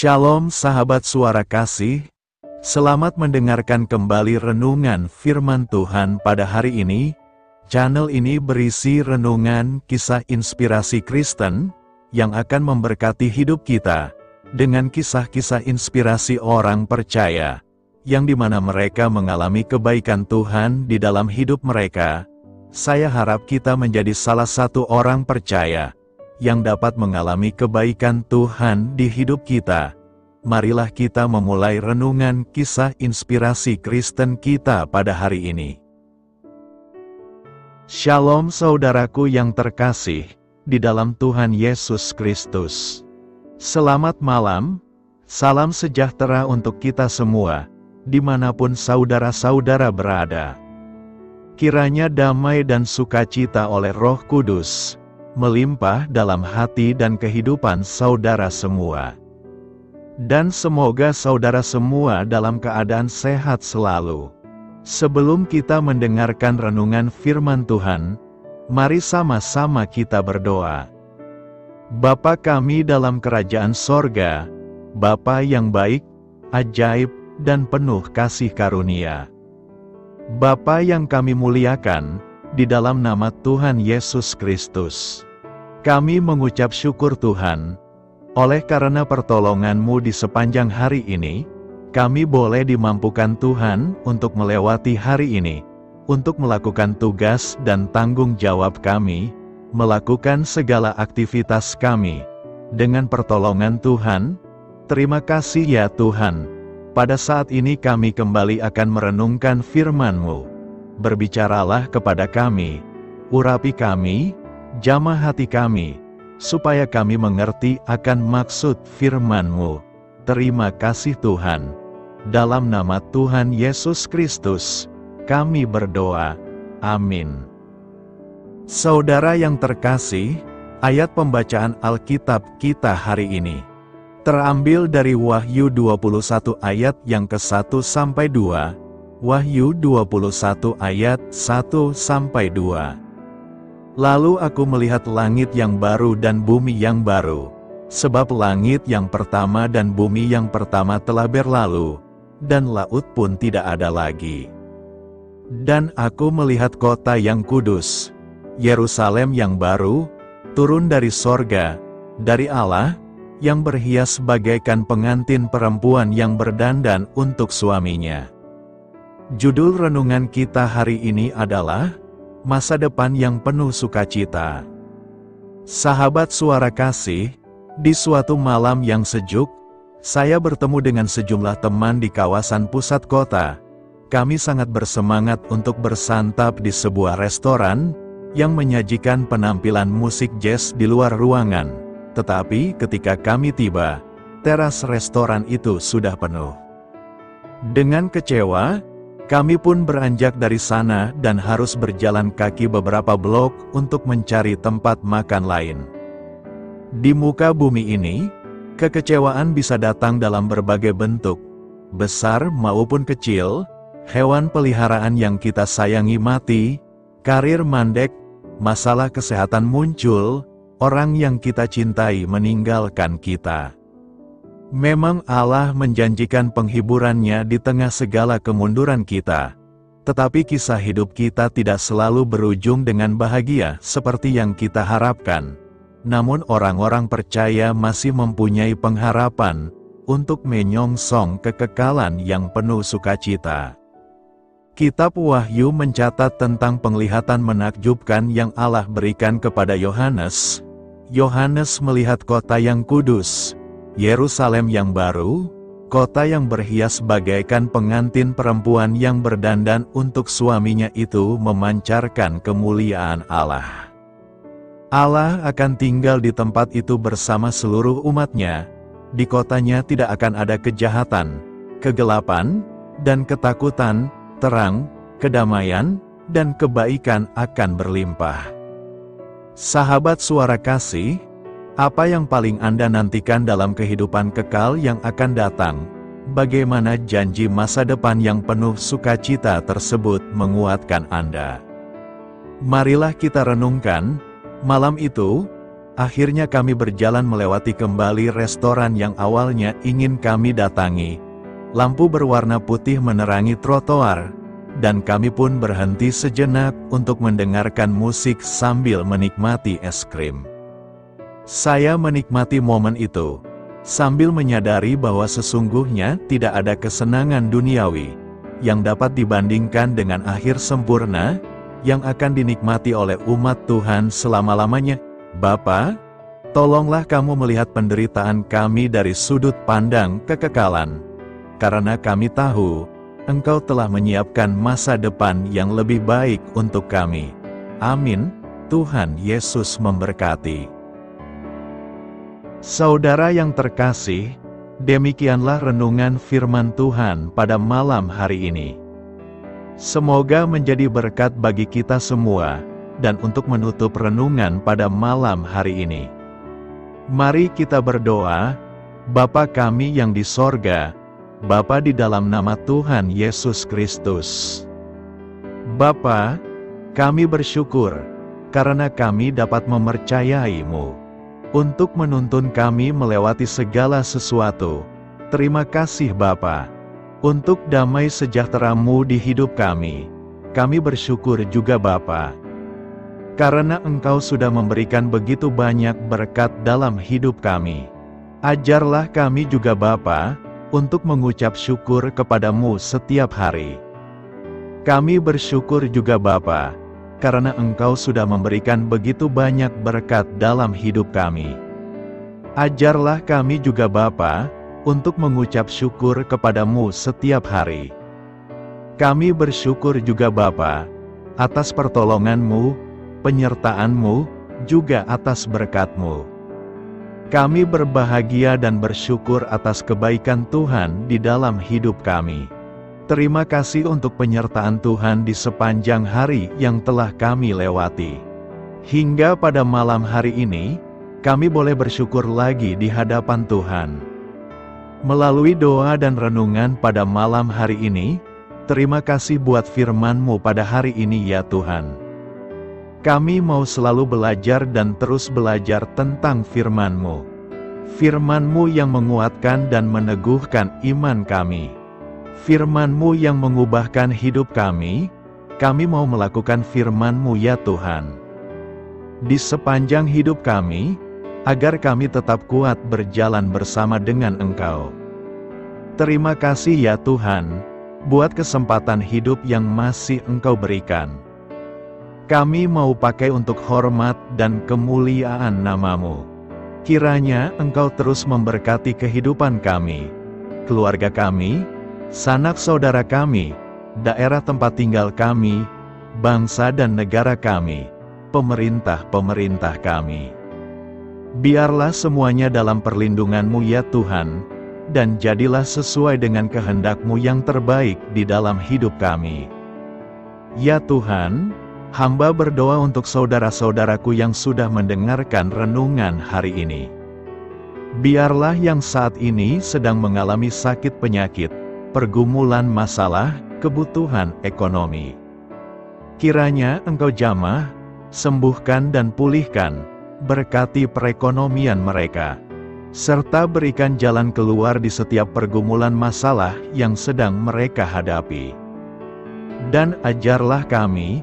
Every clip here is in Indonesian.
Shalom sahabat suara kasih, selamat mendengarkan kembali renungan firman Tuhan pada hari ini. Channel ini berisi renungan kisah inspirasi Kristen, yang akan memberkati hidup kita, dengan kisah-kisah inspirasi orang percaya, yang dimana mereka mengalami kebaikan Tuhan di dalam hidup mereka. Saya harap kita menjadi salah satu orang percaya, yang dapat mengalami kebaikan Tuhan di hidup kita. Marilah kita memulai renungan kisah inspirasi Kristen kita pada hari ini. Shalom saudaraku yang terkasih, di dalam Tuhan Yesus Kristus. Selamat malam, salam sejahtera untuk kita semua, dimanapun saudara-saudara berada. Kiranya damai dan sukacita oleh Roh Kudus melimpah dalam hati dan kehidupan saudara semua. Dan semoga saudara semua dalam keadaan sehat selalu. Sebelum kita mendengarkan renungan firman Tuhan, mari sama-sama kita berdoa. Bapa kami dalam kerajaan sorga, Bapa yang baik, ajaib, dan penuh kasih karunia. Bapa yang kami muliakan, di dalam nama Tuhan Yesus Kristus, kami mengucap syukur Tuhan, oleh karena pertolongan-Mu di sepanjang hari ini, kami boleh dimampukan Tuhan untuk melewati hari ini, untuk melakukan tugas dan tanggung jawab kami, melakukan segala aktivitas kami. Dengan pertolongan Tuhan, terima kasih ya Tuhan. Pada saat ini kami kembali akan merenungkan firman-Mu. Berbicaralah kepada kami, urapi kami, jamah hati kami, supaya kami mengerti akan maksud firman-Mu. Terima kasih Tuhan. Dalam nama Tuhan Yesus Kristus, kami berdoa. Amin. Saudara yang terkasih, ayat pembacaan Alkitab kita hari ini terambil dari Wahyu 21 ayat yang ke-1 sampai 2. Wahyu 21 ayat 1 sampai 2. Lalu aku melihat langit yang baru dan bumi yang baru, sebab langit yang pertama dan bumi yang pertama telah berlalu, dan laut pun tidak ada lagi. Dan aku melihat kota yang kudus, Yerusalem yang baru, turun dari sorga, dari Allah, yang berhias bagaikan pengantin perempuan yang berdandan untuk suaminya. Judul renungan kita hari ini adalah Masa Depan yang Penuh Sukacita. Sahabat suara kasih, di suatu malam yang sejuk, saya bertemu dengan sejumlah teman di kawasan pusat kota. Kami sangat bersemangat untuk bersantap di sebuah restoran yang menyajikan penampilan musik jazz di luar ruangan. Tetapi ketika kami tiba, teras restoran itu sudah penuh. Dengan kecewa, kami pun beranjak dari sana dan harus berjalan kaki beberapa blok untuk mencari tempat makan lain. Di muka bumi ini, kekecewaan bisa datang dalam berbagai bentuk, besar maupun kecil, hewan peliharaan yang kita sayangi mati, karir mandek, masalah kesehatan muncul, orang yang kita cintai meninggalkan kita. Memang Allah menjanjikan penghiburannya di tengah segala kemunduran kita. Tetapi kisah hidup kita tidak selalu berujung dengan bahagia seperti yang kita harapkan. Namun orang-orang percaya masih mempunyai pengharapan untuk menyongsong kekekalan yang penuh sukacita. Kitab Wahyu mencatat tentang penglihatan menakjubkan yang Allah berikan kepada Yohanes. Yohanes melihat kota yang kudus, Yerusalem yang baru, kota yang berhias bagaikan pengantin perempuan yang berdandan untuk suaminya itu memancarkan kemuliaan Allah. Allah akan tinggal di tempat itu bersama seluruh umatnya. Di kotanya tidak akan ada kejahatan, kegelapan, dan ketakutan, terang, kedamaian, dan kebaikan akan berlimpah. Sahabat suara kasih, apa yang paling Anda nantikan dalam kehidupan kekal yang akan datang? Bagaimana janji masa depan yang penuh sukacita tersebut menguatkan Anda? Marilah kita renungkan, malam itu, Akhirnya kami berjalan melewati kembali restoran yang awalnya ingin kami datangi. Lampu berwarna putih menerangi trotoar, dan kami pun berhenti sejenak untuk mendengarkan musik sambil menikmati es krim. Saya menikmati momen itu, sambil menyadari bahwa sesungguhnya tidak ada kesenangan duniawi yang dapat dibandingkan dengan akhir sempurna yang akan dinikmati oleh umat Tuhan selama-lamanya. Bapa, tolonglah kamu melihat penderitaan kami dari sudut pandang kekekalan, karena kami tahu Engkau telah menyiapkan masa depan yang lebih baik untuk kami. Amin. Tuhan Yesus memberkati. Saudara yang terkasih, demikianlah renungan firman Tuhan pada malam hari ini. Semoga menjadi berkat bagi kita semua, dan untuk menutup renungan pada malam hari ini, mari kita berdoa. Bapa kami yang di sorga, Bapa di dalam nama Tuhan Yesus Kristus. Bapa, kami bersyukur, karena kami dapat mempercayai-Mu untuk menuntun kami melewati segala sesuatu. Terima kasih Bapa, untuk damai sejahtera-Mu di hidup kami. Kami bersyukur juga Bapa, karena Engkau sudah memberikan begitu banyak berkat dalam hidup kami. Ajarlah kami juga Bapa, untuk mengucap syukur kepadamu setiap hari. Kami bersyukur juga Bapa, karena Engkau sudah memberikan begitu banyak berkat dalam hidup kami. Ajarlah kami juga Bapa, untuk mengucap syukur kepadamu setiap hari. Kami bersyukur juga Bapa, atas pertolongan-Mu, penyertaan-Mu, juga atas berkat-Mu. Kami berbahagia dan bersyukur atas kebaikan Tuhan di dalam hidup kami. Terima kasih untuk penyertaan Tuhan di sepanjang hari yang telah kami lewati. Hingga pada malam hari ini, kami boleh bersyukur lagi di hadapan Tuhan. Melalui doa dan renungan pada malam hari ini, terima kasih buat firman-Mu pada hari ini ya Tuhan. Kami mau selalu belajar dan terus belajar tentang firman-Mu. Firman-Mu yang menguatkan dan meneguhkan iman kami. Firman-Mu yang mengubahkan hidup kami. Kami mau melakukan firman-Mu ya Tuhan. Di sepanjang hidup kami, agar kami tetap kuat berjalan bersama dengan Engkau. Terima kasih ya Tuhan, buat kesempatan hidup yang masih Engkau berikan. Kami mau pakai untuk hormat dan kemuliaan nama-Mu. Kiranya Engkau terus memberkati kehidupan kami, keluarga kami, sanak saudara kami, daerah tempat tinggal kami, bangsa dan negara kami, pemerintah-pemerintah kami. Biarlah semuanya dalam perlindungan-Mu ya Tuhan, dan jadilah sesuai dengan kehendak-Mu yang terbaik di dalam hidup kami. Ya Tuhan, hamba berdoa untuk saudara-saudaraku yang sudah mendengarkan renungan hari ini. Biarlah yang saat ini sedang mengalami sakit penyakit, pergumulan masalah, kebutuhan ekonomi. Kiranya Engkau jamah, sembuhkan dan pulihkan, berkati perekonomian mereka, serta berikan jalan keluar di setiap pergumulan masalah yang sedang mereka hadapi. Dan ajarlah kami,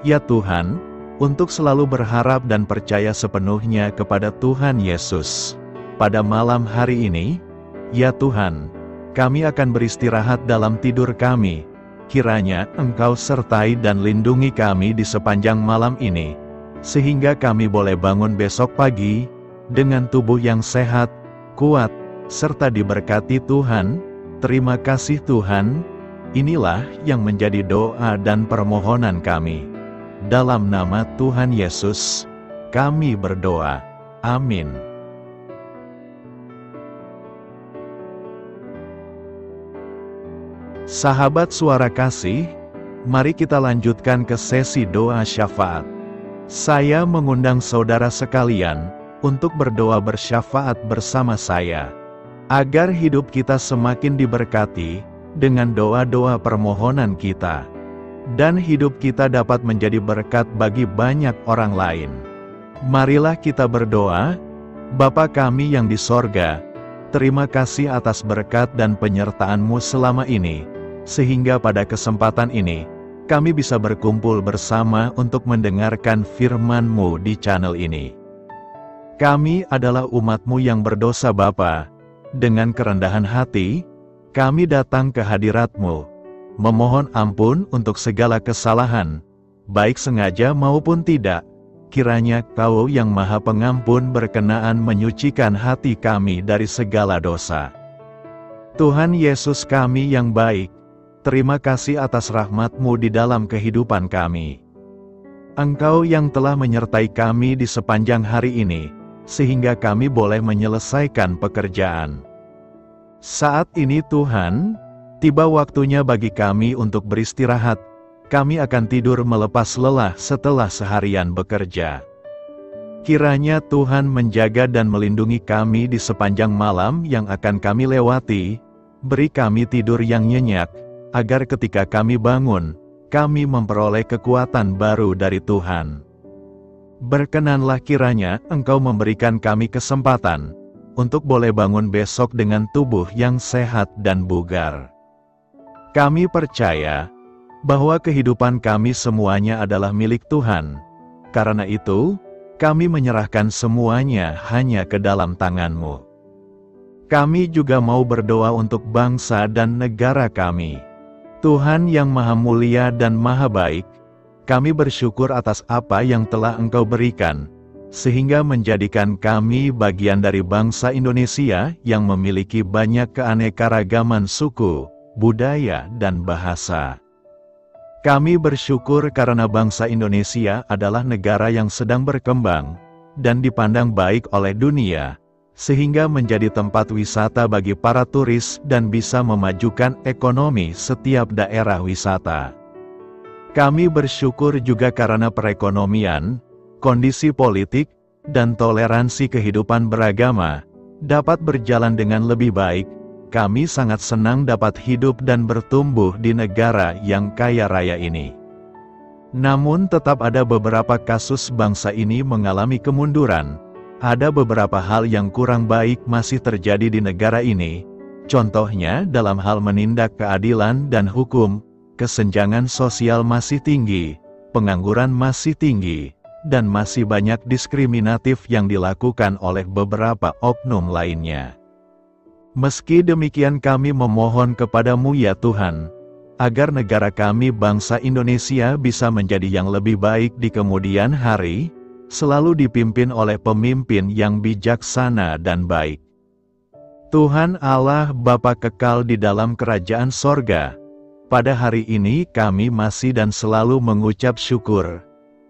ya Tuhan, untuk selalu berharap dan percaya sepenuhnya kepada Tuhan Yesus. Pada malam hari ini, ya Tuhan, kami akan beristirahat dalam tidur kami. Kiranya Engkau sertai dan lindungi kami di sepanjang malam ini, sehingga kami boleh bangun besok pagi, dengan tubuh yang sehat, kuat, serta diberkati Tuhan. Terima kasih Tuhan. Inilah yang menjadi doa dan permohonan kami. Dalam nama Tuhan Yesus, kami berdoa. Amin. Sahabat Suara Kasih, mari kita lanjutkan ke sesi doa syafaat. Saya mengundang saudara sekalian untuk berdoa bersyafaat bersama saya, agar hidup kita semakin diberkati dengan doa-doa permohonan kita, dan hidup kita dapat menjadi berkat bagi banyak orang lain. Marilah kita berdoa. Bapa kami yang di sorga, terima kasih atas berkat dan penyertaan-Mu selama ini, sehingga pada kesempatan ini, kami bisa berkumpul bersama untuk mendengarkan firman-Mu di channel ini. Kami adalah umat-Mu yang berdosa Bapa. Dengan kerendahan hati, kami datang ke hadirat-Mu, memohon ampun untuk segala kesalahan, baik sengaja maupun tidak. Kiranya Kau yang Maha Pengampun berkenaan menyucikan hati kami dari segala dosa. Tuhan Yesus kami yang baik, terima kasih atas rahmat-Mu di dalam kehidupan kami. Engkau yang telah menyertai kami di sepanjang hari ini, sehingga kami boleh menyelesaikan pekerjaan. Saat ini Tuhan, tiba waktunya bagi kami untuk beristirahat. Kami akan tidur melepas lelah setelah seharian bekerja. Kiranya Tuhan menjaga dan melindungi kami di sepanjang malam yang akan kami lewati, beri kami tidur yang nyenyak, agar ketika kami bangun, kami memperoleh kekuatan baru dari Tuhan. Berkenanlah kiranya Engkau memberikan kami kesempatan, untuk boleh bangun besok dengan tubuh yang sehat dan bugar. Kami percaya, bahwa kehidupan kami semuanya adalah milik Tuhan. Karena itu, kami menyerahkan semuanya hanya ke dalam tangan-Mu. Kami juga mau berdoa untuk bangsa dan negara kami. Tuhan yang Maha Mulia dan Maha Baik, kami bersyukur atas apa yang telah Engkau berikan, sehingga menjadikan kami bagian dari bangsa Indonesia yang memiliki banyak keanekaragaman suku, budaya, dan bahasa. Kami bersyukur karena bangsa Indonesia adalah negara yang sedang berkembang, dan dipandang baik oleh dunia, sehingga menjadi tempat wisata bagi para turis dan bisa memajukan ekonomi setiap daerah wisata. Kami bersyukur juga karena perekonomian, kondisi politik, dan toleransi kehidupan beragama, dapat berjalan dengan lebih baik. Kami sangat senang dapat hidup dan bertumbuh di negara yang kaya raya ini. Namun tetap ada beberapa kasus bangsa ini mengalami kemunduran. Ada beberapa hal yang kurang baik masih terjadi di negara ini. Contohnya dalam hal menindak keadilan dan hukum, kesenjangan sosial masih tinggi, pengangguran masih tinggi, dan masih banyak diskriminatif yang dilakukan oleh beberapa oknum lainnya. Meski demikian kami memohon kepada-Mu ya Tuhan, agar negara kami bangsa Indonesia bisa menjadi yang lebih baik di kemudian hari, selalu dipimpin oleh pemimpin yang bijaksana dan baik. Tuhan Allah Bapa kekal di dalam kerajaan sorga, pada hari ini kami masih dan selalu mengucap syukur.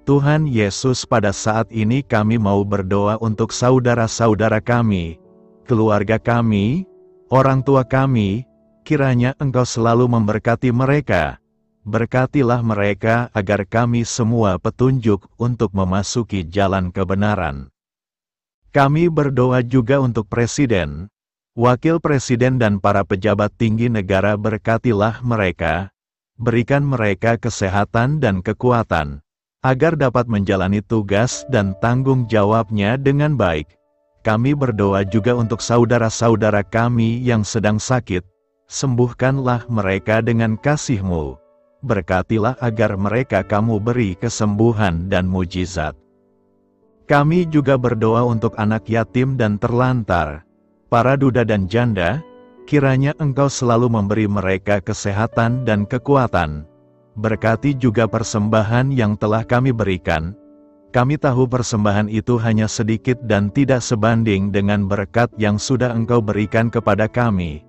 Tuhan Yesus, pada saat ini kami mau berdoa untuk saudara-saudara kami, keluarga kami, orang tua kami, kiranya Engkau selalu memberkati mereka. Berkatilah mereka agar kami semua petunjuk untuk memasuki jalan kebenaran. Kami berdoa juga untuk Presiden, Wakil Presiden dan para pejabat tinggi negara. Berkatilah mereka, berikan mereka kesehatan dan kekuatan, agar dapat menjalani tugas dan tanggung jawabnya dengan baik. Kami berdoa juga untuk saudara-saudara kami yang sedang sakit, sembuhkanlah mereka dengan kasih-Mu. Berkatilah agar mereka Kamu beri kesembuhan dan mujizat. Kami juga berdoa untuk anak yatim dan terlantar, para duda dan janda, kiranya Engkau selalu memberi mereka kesehatan dan kekuatan. Berkati juga persembahan yang telah kami berikan. Kami tahu persembahan itu hanya sedikit dan tidak sebanding dengan berkat yang sudah Engkau berikan kepada kami.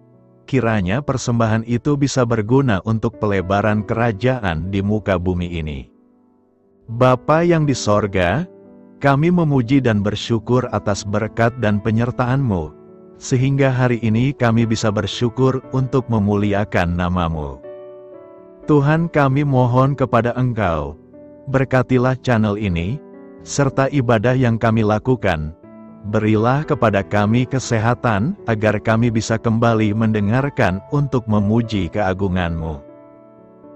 Kiranya persembahan itu bisa berguna untuk pelebaran kerajaan di muka bumi ini. Bapa yang di sorga, kami memuji dan bersyukur atas berkat dan penyertaan-Mu, sehingga hari ini kami bisa bersyukur untuk memuliakan nama-Mu. Tuhan, kami mohon kepada Engkau, berkatilah channel ini, serta ibadah yang kami lakukan. Berilah kepada kami kesehatan, agar kami bisa kembali mendengarkan untuk memuji keagungan-Mu.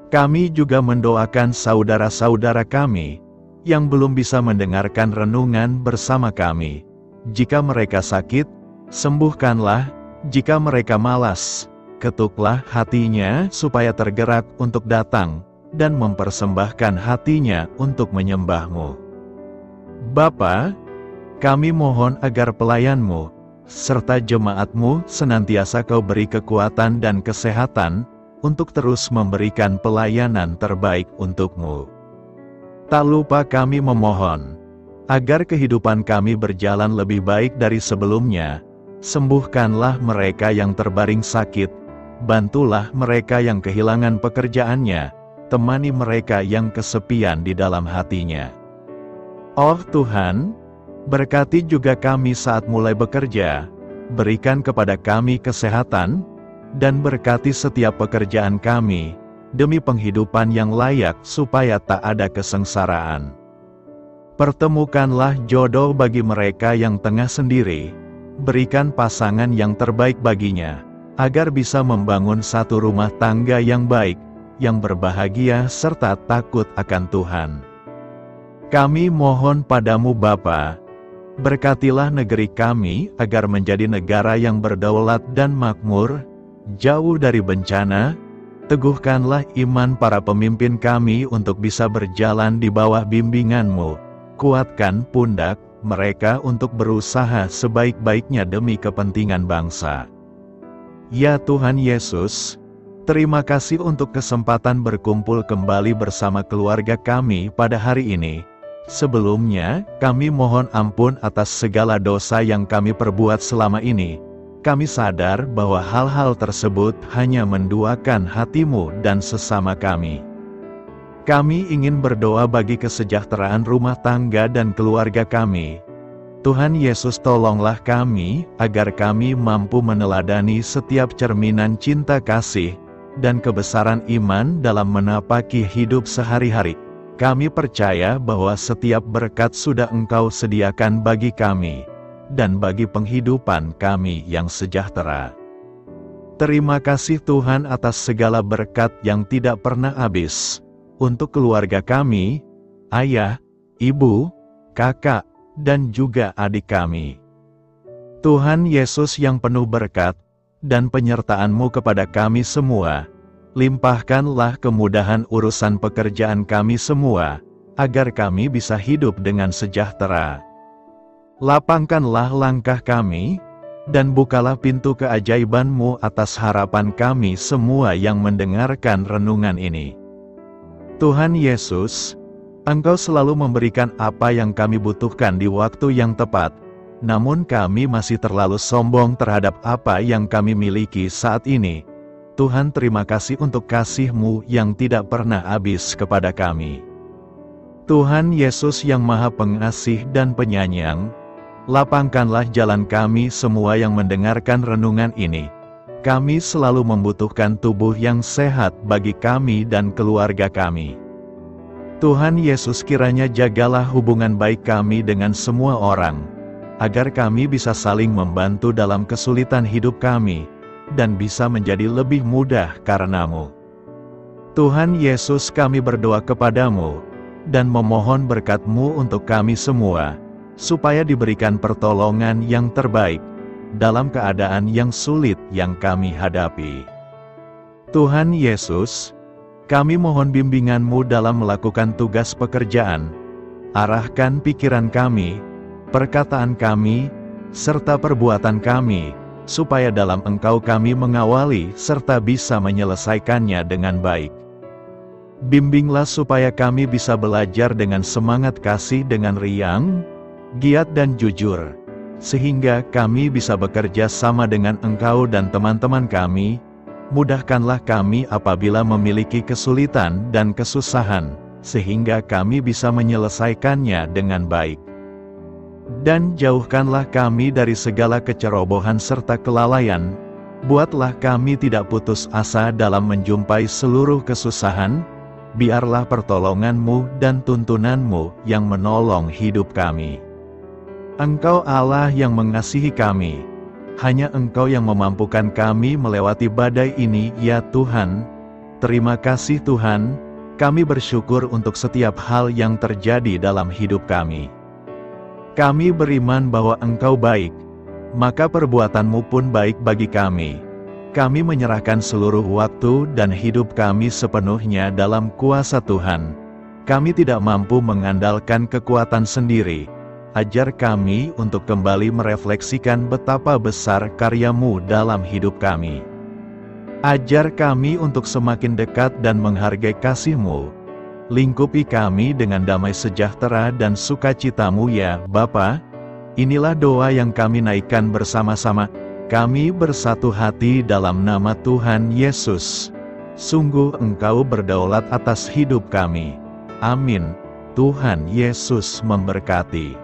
Kami juga mendoakan saudara-saudara kami, yang belum bisa mendengarkan renungan bersama kami. Jika mereka sakit, sembuhkanlah. Jika mereka malas, ketuklah hatinya supaya tergerak untuk datang dan mempersembahkan hatinya untuk menyembah-Mu. Bapa, kami mohon agar pelayan-Mu serta jemaat-Mu senantiasa Kau beri kekuatan dan kesehatan untuk terus memberikan pelayanan terbaik untuk-Mu. Tak lupa kami memohon agar kehidupan kami berjalan lebih baik dari sebelumnya. Sembuhkanlah mereka yang terbaring sakit, bantulah mereka yang kehilangan pekerjaannya, temani mereka yang kesepian di dalam hatinya. Oh Tuhan, berkati juga kami saat mulai bekerja, berikan kepada kami kesehatan, dan berkati setiap pekerjaan kami, demi penghidupan yang layak supaya tak ada kesengsaraan. Pertemukanlah jodoh bagi mereka yang tengah sendiri, berikan pasangan yang terbaik baginya, agar bisa membangun satu rumah tangga yang baik, yang berbahagia serta takut akan Tuhan. Kami mohon padamu Bapa, berkatilah negeri kami agar menjadi negara yang berdaulat dan makmur, jauh dari bencana. Teguhkanlah iman para pemimpin kami untuk bisa berjalan di bawah bimbingan-Mu. Kuatkan pundak mereka untuk berusaha sebaik-baiknya demi kepentingan bangsa. Ya Tuhan Yesus, terima kasih untuk kesempatan berkumpul kembali bersama keluarga kami pada hari ini. Sebelumnya, kami mohon ampun atas segala dosa yang kami perbuat selama ini. Kami sadar bahwa hal-hal tersebut hanya menduakan hati-Mu dan sesama kami. Kami ingin berdoa bagi kesejahteraan rumah tangga dan keluarga kami. Tuhan Yesus, tolonglah kami, agar kami mampu meneladani setiap cerminan cinta kasih, dan kebesaran iman dalam menapaki hidup sehari-hari. Kami percaya bahwa setiap berkat sudah Engkau sediakan bagi kami, dan bagi penghidupan kami yang sejahtera. Terima kasih Tuhan atas segala berkat yang tidak pernah habis, untuk keluarga kami, ayah, ibu, kakak, dan juga adik kami. Tuhan Yesus yang penuh berkat, dan penyertaan-Mu kepada kami semua, limpahkanlah kemudahan urusan pekerjaan kami semua, agar kami bisa hidup dengan sejahtera. Lapangkanlah langkah kami, dan bukalah pintu keajaiban-Mu atas harapan kami semua yang mendengarkan renungan ini. Tuhan Yesus, Engkau selalu memberikan apa yang kami butuhkan di waktu yang tepat, namun kami masih terlalu sombong terhadap apa yang kami miliki saat ini. Tuhan, terima kasih untuk kasih-Mu yang tidak pernah habis kepada kami. Tuhan Yesus yang Maha Pengasih dan Penyayang, lapangkanlah jalan kami semua yang mendengarkan renungan ini. Kami selalu membutuhkan tubuh yang sehat bagi kami dan keluarga kami. Tuhan Yesus, kiranya jagalah hubungan baik kami dengan semua orang, agar kami bisa saling membantu dalam kesulitan hidup kami, dan bisa menjadi lebih mudah karena-Mu. Tuhan Yesus, kami berdoa kepadamu, dan memohon berkat-Mu untuk kami semua, supaya diberikan pertolongan yang terbaik, dalam keadaan yang sulit yang kami hadapi. Tuhan Yesus, kami mohon bimbingan-Mu dalam melakukan tugas pekerjaan. Arahkan pikiran kami, perkataan kami, serta perbuatan kami, supaya dalam Engkau kami mengawali serta bisa menyelesaikannya dengan baik. Bimbinglah supaya kami bisa belajar dengan semangat kasih dengan riang, giat dan jujur, sehingga kami bisa bekerja sama dengan Engkau dan teman-teman kami. Mudahkanlah kami apabila memiliki kesulitan dan kesusahan, sehingga kami bisa menyelesaikannya dengan baik. Dan jauhkanlah kami dari segala kecerobohan serta kelalaian. Buatlah kami tidak putus asa dalam menjumpai seluruh kesusahan. Biarlah pertolongan-Mu dan tuntunan-Mu yang menolong hidup kami. Engkau Allah yang mengasihi kami. Hanya Engkau yang memampukan kami melewati badai ini, ya Tuhan. Terima kasih Tuhan. Kami bersyukur untuk setiap hal yang terjadi dalam hidup kami. Kami beriman bahwa Engkau baik, maka perbuatanmu pun baik bagi kami. Kami menyerahkan seluruh waktu dan hidup kami sepenuhnya dalam kuasa Tuhan. Kami tidak mampu mengandalkan kekuatan sendiri. Ajar kami untuk kembali merefleksikan betapa besar karya-Mu dalam hidup kami. Ajar kami untuk semakin dekat dan menghargai kasih-Mu. Lingkupi kami dengan damai sejahtera dan sukacita-Mu ya Bapa. Inilah doa yang kami naikkan bersama-sama. Kami bersatu hati dalam nama Tuhan Yesus. Sungguh Engkau berdaulat atas hidup kami. Amin. Tuhan Yesus memberkati.